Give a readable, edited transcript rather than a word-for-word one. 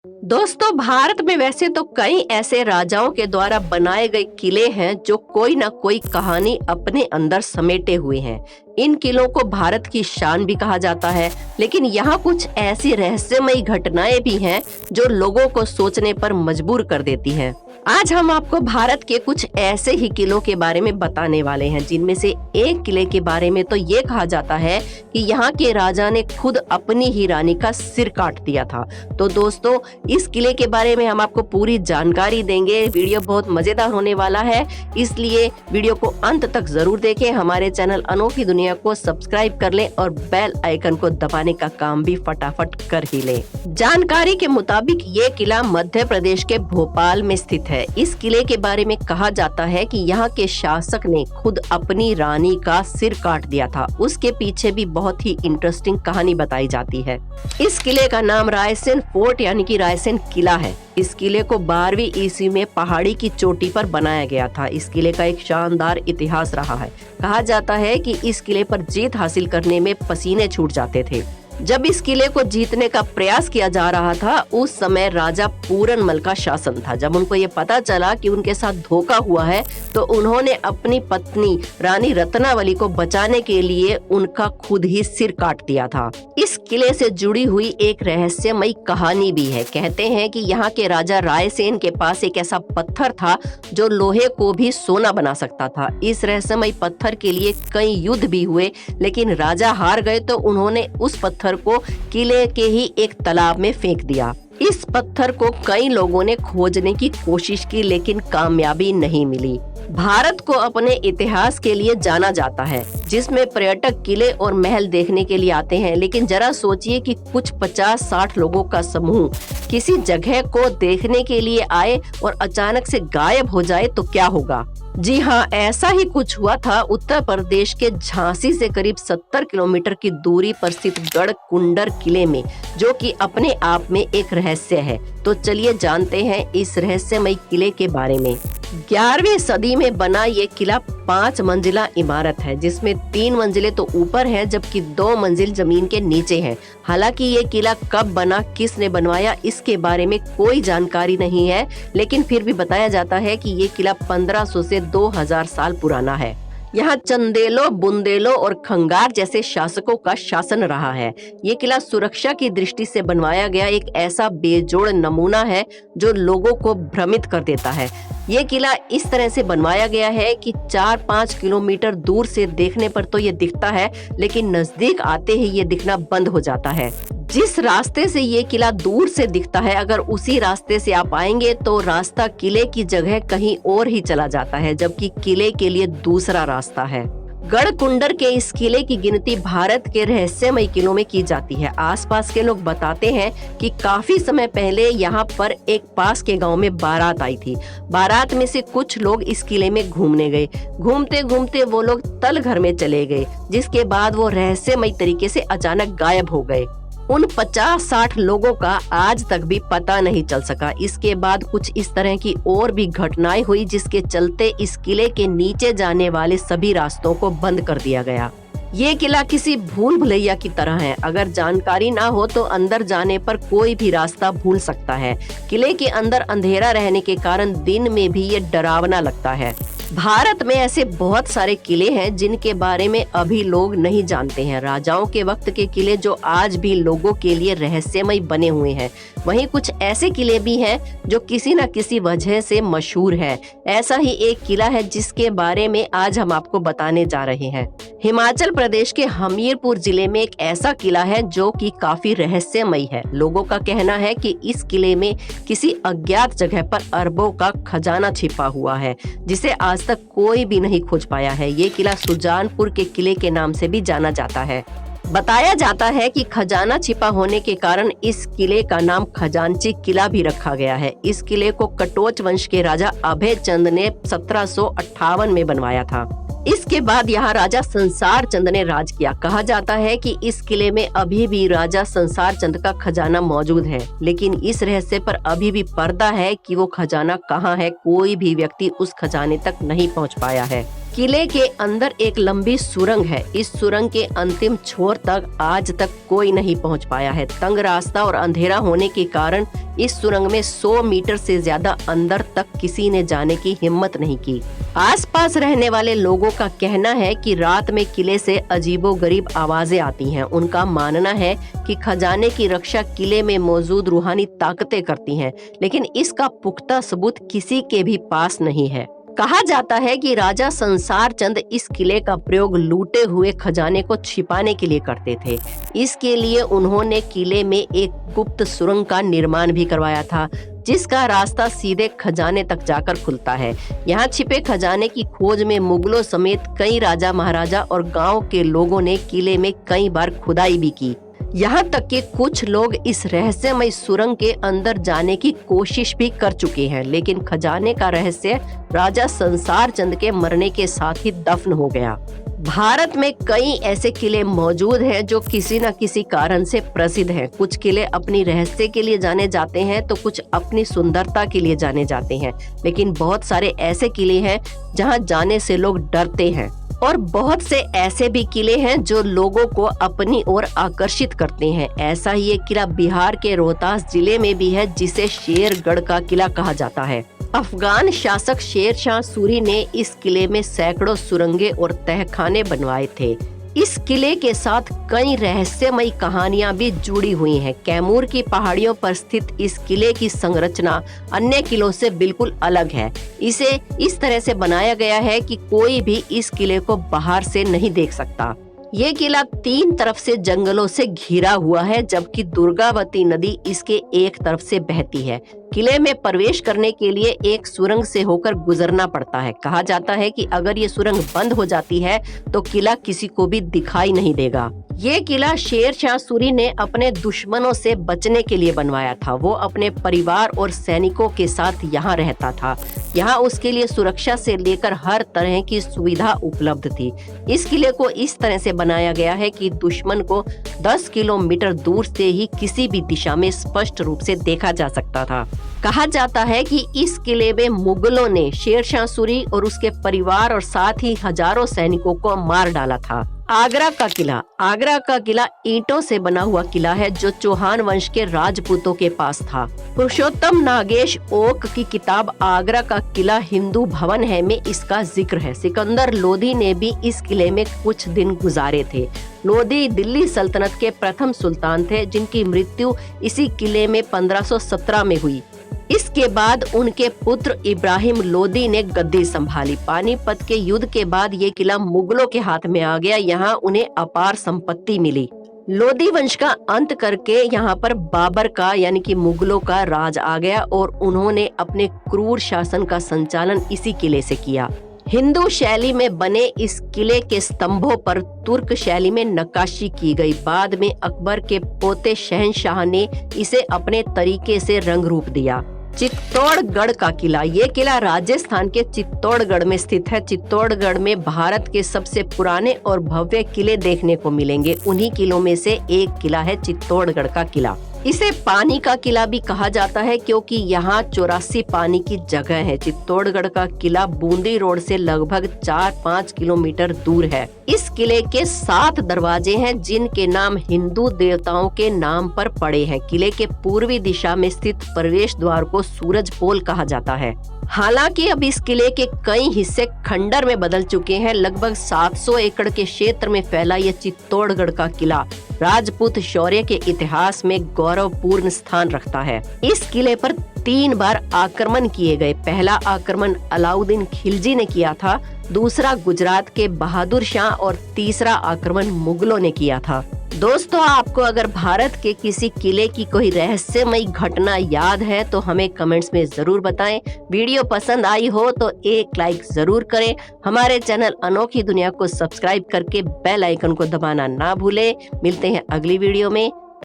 दोस्तों, भारत में वैसे तो कई ऐसे राजाओं के द्वारा बनाए गए किले हैं जो कोई ना कोई कहानी अपने अंदर समेटे हुए हैं। इन किलों को भारत की शान भी कहा जाता है, लेकिन यहाँ कुछ ऐसी रहस्यमयी घटनाएं भी हैं जो लोगों को सोचने पर मजबूर कर देती हैं। आज हम आपको भारत के कुछ ऐसे ही किलों के बारे में बताने वाले हैं, जिनमें से एक किले के बारे में तो ये कहा जाता है कि यहाँ के राजा ने खुद अपनी ही रानी का सिर काट दिया था। तो दोस्तों, इस किले के बारे में हम आपको पूरी जानकारी देंगे। वीडियो बहुत मजेदार होने वाला है, इसलिए वीडियो को अंत तक जरूर देखें। हमारे चैनल अनोखी दुनिया को सब्सक्राइब कर लें और बेल आइकन को दबाने का काम भी फटाफट कर ही लें। जानकारी के मुताबिक ये किला मध्य प्रदेश के भोपाल में स्थित है। इस किले के बारे में कहा जाता है कि यहाँ के शासक ने खुद अपनी रानी का सिर काट दिया था। उसके पीछे भी बहुत ही इंटरेस्टिंग कहानी बताई जाती है। इस किले का नाम रायसेन फोर्ट यानी कि रायसेन किला है। इस किले को 12वीं ईस्वी में पहाड़ी की चोटी पर बनाया गया था। इस किले का एक शानदार इतिहास रहा है। कहा जाता है कि इस किले पर जीत हासिल करने में पसीने छूट जाते थे। जब इस किले को जीतने का प्रयास किया जा रहा था, उस समय राजा पूरनमल का शासन था। जब उनको ये पता चला कि उनके साथ धोखा हुआ है, तो उन्होंने अपनी पत्नी रानी रत्नावली को बचाने के लिए उनका खुद ही सिर काट दिया था। इस किले से जुड़ी हुई एक रहस्यमयी कहानी भी है। कहते हैं कि यहाँ के राजा रायसेन के पास एक ऐसा पत्थर था जो लोहे को भी सोना बना सकता था। इस रहस्यमयी पत्थर के लिए कई युद्ध भी हुए, लेकिन राजा हार गए तो उन्होंने उस पत्थर को किले के ही एक तालाब में फेंक दिया। इस पत्थर को कई लोगों ने खोजने की कोशिश की, लेकिन कामयाबी नहीं मिली। भारत को अपने इतिहास के लिए जाना जाता है, जिसमें पर्यटक किले और महल देखने के लिए आते हैं। लेकिन जरा सोचिए कि कुछ 50-60 लोगों का समूह किसी जगह को देखने के लिए आए और अचानक से गायब हो जाए तो क्या होगा। जी हाँ, ऐसा ही कुछ हुआ था उत्तर प्रदेश के झांसी से करीब 70 किलोमीटर की दूरी पर स्थित गढ़कुंडर किले में, जो कि अपने आप में एक रहस्य है। तो चलिए जानते हैं इस रहस्यमयी किले के बारे में। 11वीं सदी में बना ये किला 5 मंजिला इमारत है, जिसमें 3 मंजिलें तो ऊपर है, जबकि 2 मंजिल जमीन के नीचे है। हालांकि ये किला कब बना, किसने बनवाया, इसके बारे में कोई जानकारी नहीं है, लेकिन फिर भी बताया जाता है कि ये किला 1500 से 2000 साल पुराना है। यहाँ चंदेलों, बुंदेलों और खंगार जैसे शासकों का शासन रहा है। ये किला सुरक्षा की दृष्टि से बनवाया गया एक ऐसा बेजोड़ नमूना है जो लोगों को भ्रमित कर देता है। ये किला इस तरह से बनवाया गया है कि 4-5 किलोमीटर दूर से देखने पर तो ये दिखता है, लेकिन नजदीक आते ही ये दिखना बंद हो जाता है। जिस रास्ते से ये किला दूर से दिखता है, अगर उसी रास्ते से आप आएंगे तो रास्ता किले की जगह कहीं और ही चला जाता है, जबकि किले के लिए दूसरा रास्ता है। गढ़कुंडर के इस किले की गिनती भारत के रहस्यमयी किलों में की जाती है। आसपास के लोग बताते हैं कि काफी समय पहले यहाँ पर एक पास के गांव में बारात आई थी। बारात में से कुछ लोग इस किले में घूमने गए। घूमते घूमते वो लोग तल घर में चले गए, जिसके बाद वो रहस्यमयी तरीके से अचानक गायब हो गए। उन 50-60 लोगों का आज तक भी पता नहीं चल सका। इसके बाद कुछ इस तरह की और भी घटनाएं हुई, जिसके चलते इस किले के नीचे जाने वाले सभी रास्तों को बंद कर दिया गया। ये किला किसी भूल भुलैया की तरह है। अगर जानकारी ना हो तो अंदर जाने पर कोई भी रास्ता भूल सकता है। किले के अंदर अंधेरा रहने के कारण दिन में भी ये डरावना लगता है। भारत में ऐसे बहुत सारे किले हैं जिनके बारे में अभी लोग नहीं जानते हैं। राजाओं के वक्त के किले जो आज भी लोगों के लिए रहस्यमय बने हुए हैं। वहीं कुछ ऐसे किले भी हैं जो किसी न किसी वजह से मशहूर है। ऐसा ही एक किला है जिसके बारे में आज हम आपको बताने जा रहे हैं। हिमाचल प्रदेश के हमीरपुर जिले में एक ऐसा किला है जो कि काफी रहस्यमयी है। लोगों का कहना है कि इस किले में किसी अज्ञात जगह पर अरबों का खजाना छिपा हुआ है, जिसे आज तक कोई भी नहीं खोज पाया है। ये किला सुजानपुर के किले के नाम से भी जाना जाता है। बताया जाता है कि खजाना छिपा होने के कारण इस किले का नाम खजांची किला भी रखा गया है। इस किले को कटोच वंश के राजा अभय चंद ने 1758 में बनवाया था। इसके बाद यहाँ राजा संसार चंद ने राज किया। कहा जाता है कि इस किले में अभी भी राजा संसार चंद का खजाना मौजूद है, लेकिन इस रहस्य पर अभी भी पर्दा है कि वो खजाना कहाँ है। कोई भी व्यक्ति उस खजाने तक नहीं पहुँच पाया है। किले के अंदर एक लंबी सुरंग है। इस सुरंग के अंतिम छोर तक आज तक कोई नहीं पहुंच पाया है। तंग रास्ता और अंधेरा होने के कारण इस सुरंग में 100 मीटर से ज्यादा अंदर तक किसी ने जाने की हिम्मत नहीं की। आसपास रहने वाले लोगों का कहना है कि रात में किले से अजीबोगरीब आवाजें आती हैं। उनका मानना है कि खजाने की रक्षा किले में मौजूद रूहानी ताकतें करती हैं, लेकिन इसका पुख्ता सबूत किसी के भी पास नहीं है। कहा जाता है कि राजा संसार चंद इस किले का प्रयोग लूटे हुए खजाने को छिपाने के लिए करते थे। इसके लिए उन्होंने किले में एक गुप्त सुरंग का निर्माण भी करवाया था, जिसका रास्ता सीधे खजाने तक जाकर खुलता है। यहाँ छिपे खजाने की खोज में मुगलों समेत कई राजा महाराजा और गांव के लोगों ने किले में कई बार खुदाई भी की। यहाँ तक कि कुछ लोग इस रहस्यमय सुरंग के अंदर जाने की कोशिश भी कर चुके हैं, लेकिन खजाने का रहस्य राजा संसार चंद के मरने के साथ ही दफन हो गया। भारत में कई ऐसे किले मौजूद हैं जो किसी न किसी कारण से प्रसिद्ध हैं। कुछ किले अपनी रहस्य के लिए जाने जाते हैं तो कुछ अपनी सुंदरता के लिए जाने जाते हैं, लेकिन बहुत सारे ऐसे किले हैं जहां जाने से लोग डरते हैं और बहुत से ऐसे भी किले हैं जो लोगों को अपनी ओर आकर्षित करते हैं। ऐसा ही एक किला बिहार के रोहतास जिले में भी है, जिसे शेरगढ़ का किला कहा जाता है। अफगान शासक शेर शाह सूरी ने इस किले में सैकड़ों सुरंगें और तहखाने बनवाए थे। इस किले के साथ कई रहस्यमयी कहानियां भी जुड़ी हुई हैं। कैमूर की पहाड़ियों पर स्थित इस किले की संरचना अन्य किलों से बिल्कुल अलग है। इसे इस तरह से बनाया गया है कि कोई भी इस किले को बाहर से नहीं देख सकता। ये किला 3 तरफ से जंगलों से घिरा हुआ है, जबकि दुर्गावती नदी इसके एक तरफ से बहती है। किले में प्रवेश करने के लिए एक सुरंग से होकर गुजरना पड़ता है। कहा जाता है कि अगर ये सुरंग बंद हो जाती है तो किला किसी को भी दिखाई नहीं देगा। ये किला शेर शाह सूरी ने अपने दुश्मनों से बचने के लिए बनवाया था। वो अपने परिवार और सैनिकों के साथ यहाँ रहता था। यहाँ उसके लिए सुरक्षा से लेकर हर तरह की सुविधा उपलब्ध थी। इस किले को इस तरह से बनाया गया है कि दुश्मन को 10 किलोमीटर दूर से ही किसी भी दिशा में स्पष्ट रूप से देखा जा सकता था। कहा जाता है कि इस किले में मुगलों ने शेर शाह सूरी और उसके परिवार और साथ ही हजारों सैनिकों को मार डाला था। आगरा का किला ईंटों से बना हुआ किला है, जो चौहान वंश के राजपूतों के पास था। पुरुषोत्तम नागेश ओक की किताब आगरा का किला हिंदू भवन है में इसका जिक्र है। सिकंदर लोधी ने भी इस किले में कुछ दिन गुजारे थे। लोधी दिल्ली सल्तनत के प्रथम सुल्तान थे, जिनकी मृत्यु इसी किले में 1517 में हुई। इसके बाद उनके पुत्र इब्राहिम लोदी ने गद्दी संभाली। पानीपत के युद्ध के बाद ये किला मुगलों के हाथ में आ गया। यहाँ उन्हें अपार संपत्ति मिली। लोदी वंश का अंत करके यहाँ पर बाबर का यानी कि मुगलों का राज आ गया और उन्होंने अपने क्रूर शासन का संचालन इसी किले से किया। हिंदू शैली में बने इस किले के स्तंभों पर तुर्क शैली में नक्काशी की गई। बाद में अकबर के पोते शहंशाह ने इसे अपने तरीके से रंग रूप दिया। चित्तौड़गढ़ का किला, ये किला राजस्थान के चित्तौड़गढ़ में स्थित है। चित्तौड़गढ़ में भारत के सबसे पुराने और भव्य किले देखने को मिलेंगे। उन्हीं किलों में से एक किला है चित्तौड़गढ़ का किला। इसे पानी का किला भी कहा जाता है क्योंकि यहाँ 84 पानी की जगह है। चित्तौड़गढ़ का किला बूंदी रोड से लगभग 4-5 किलोमीटर दूर है। इस किले के 7 दरवाजे हैं, जिनके नाम हिंदू देवताओं के नाम पर पड़े हैं। किले के पूर्वी दिशा में स्थित प्रवेश द्वार को सूरज पोल कहा जाता है। हालांकि अब इस किले के कई हिस्से खंडर में बदल चुके हैं। लगभग 700 एकड़ के क्षेत्र में फैला यह चित्तौड़गढ़ का किला राजपूत शौर्य के इतिहास में गौरवपूर्ण स्थान रखता है। इस किले पर 3 बार आक्रमण किए गए। पहला आक्रमण अलाउद्दीन खिलजी ने किया था, दूसरा गुजरात के बहादुर शाह और तीसरा आक्रमण मुगलों ने किया था। दोस्तों, आपको अगर भारत के किसी किले की कोई रहस्यमयी घटना याद है तो हमें कमेंट्स में जरूर बताएं। वीडियो पसंद आई हो तो एक लाइक जरूर करें। हमारे चैनल अनोखी दुनिया को सब्सक्राइब करके बेल आइकन को दबाना ना भूलें। मिलते हैं अगली वीडियो में।